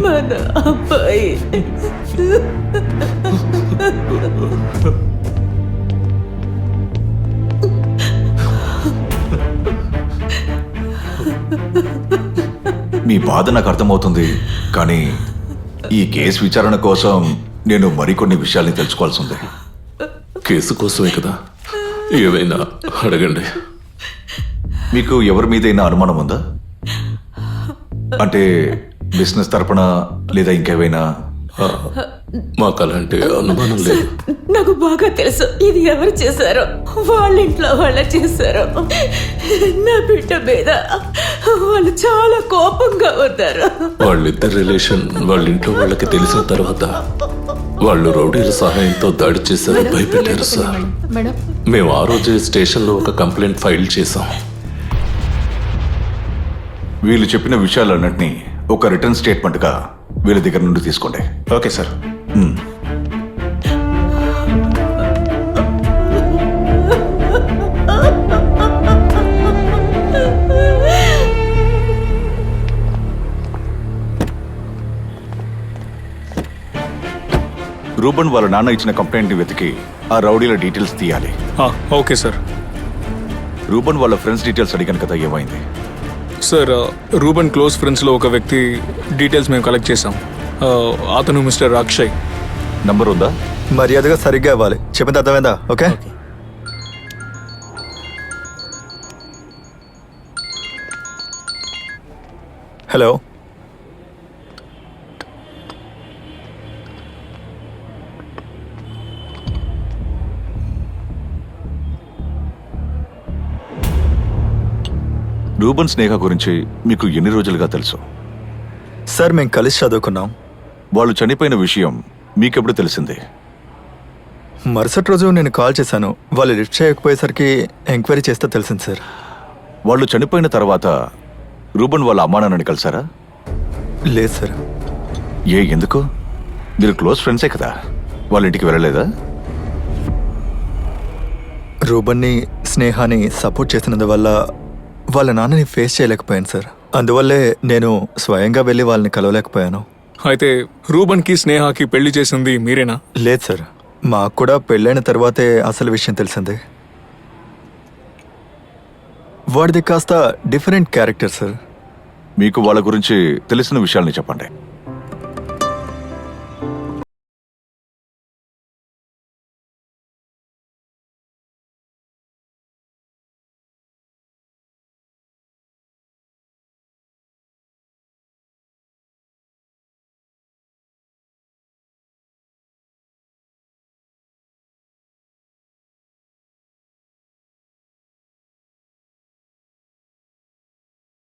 మన అబ్బాయి మీ బాధ నాకు అర్థమవుతుంది, కానీ ఈ కేసు విచారణ కోసం నేను మరికొన్ని విషయాల్ని తెలుసుకోవాల్సి ఉంది. కేసు కోసమే కదా, ఏవైనా అడగండి. మీకు ఎవరి మీదైనా అనుమానం ఉందా? అంటే బిజినెస్ తరపున లేదా ఇంకేమైనా? మాకు అలాంటి అనుమానం లేదు. నాకు బాగా తెలుసు ఇది ఎవరు చేశారో. వాళ్ళ ఇంట్లో వాళ్ళ చేశారో. నా బిడ్డ మీద వాళ్ళు చాలా కోపంగా ఉన్నారు. వాళ్ళిద్దరి రిలేషన్ వాళ్ళ ఇంట్లో వాళ్ళకి తెలిసిన తర్వాత వాళ్ళు రౌడీల సహాయంతో దాడి చేశారు, భయపెట్టారు సార్. మేము ఆ రోజే స్టేషన్లో ఒక కంప్లైంట్ ఫైల్ చేశాం. వీళ్ళు చెప్పిన విషయాలన్నింటినీ ఒక రిటర్న్ స్టేట్మెంట్గా వీళ్ళ దగ్గర నుండి తీసుకోండి. Okay sir. రూబన్ వాళ్ళ నాన్న ఇచ్చిన కంప్లైంట్ని వెతికి ఆ రౌడీల డీటెయిల్స్ తీయాలి. Okay sir. రూబన్ వాళ్ళ ఫ్రెండ్స్ డీటెయిల్స్ అడిగాను కదా, ఏమైంది? సార్, రూబన్ క్లోజ్ ఫ్రెండ్స్లో ఒక వ్యక్తి డీటెయిల్స్ మేము కలెక్ట్ చేసాం. అతను మిస్టర్ అక్షయ్. నంబర్ ఉందా? మర్యాదగా సరిగ్గా ఇవ్వాలి, చెప్పింది అర్థమైందా? ఓకే. హలో, రూబన్ స్నేహ గురించి మీకు ఎన్ని రోజులుగా తెలుసు? సార్ మేము కలిసి చదువుకున్నాం. వాళ్ళు చనిపోయిన విషయం మీకెప్పుడు తెలిసింది? మరుసటి రోజు నేను కాల్ చేశాను. వాళ్ళు లిఫ్ట్ చేయకపోయేసరికి ఎంక్వైరీ చేస్తే తెలిసింది సార్. వాళ్ళు చనిపోయిన తర్వాత రూబన్ వాళ్ళ అమ్మా నాన్నని కలిసారా? లేదు సార్. ఎందుకు? మీరు క్లోజ్ ఫ్రెండ్సే కదా, వాళ్ళ ఇంటికి వెళ్ళలేదా? రూబన్ని స్నేహాన్ని సపోర్ట్ చేసినందువల్ల వాళ్ళ నాన్నని ఫేస్ చేయలేకపోయాను సార్. అందువల్లే నేను స్వయంగా వెళ్ళి వాళ్ళని కలవలేకపోయాను. అయితే రూబన్కి స్నేహాకి పెళ్లి చేసింది మీరేనా? లేదు సార్, మాకు కూడా పెళ్ళైన తర్వాతే అసలు విషయం తెలిసింది. వాడిది కాస్త డిఫరెంట్ క్యారెక్టర్ సార్. మీకు వాళ్ళ గురించి తెలిసిన విషయాల్ని చెప్పండి.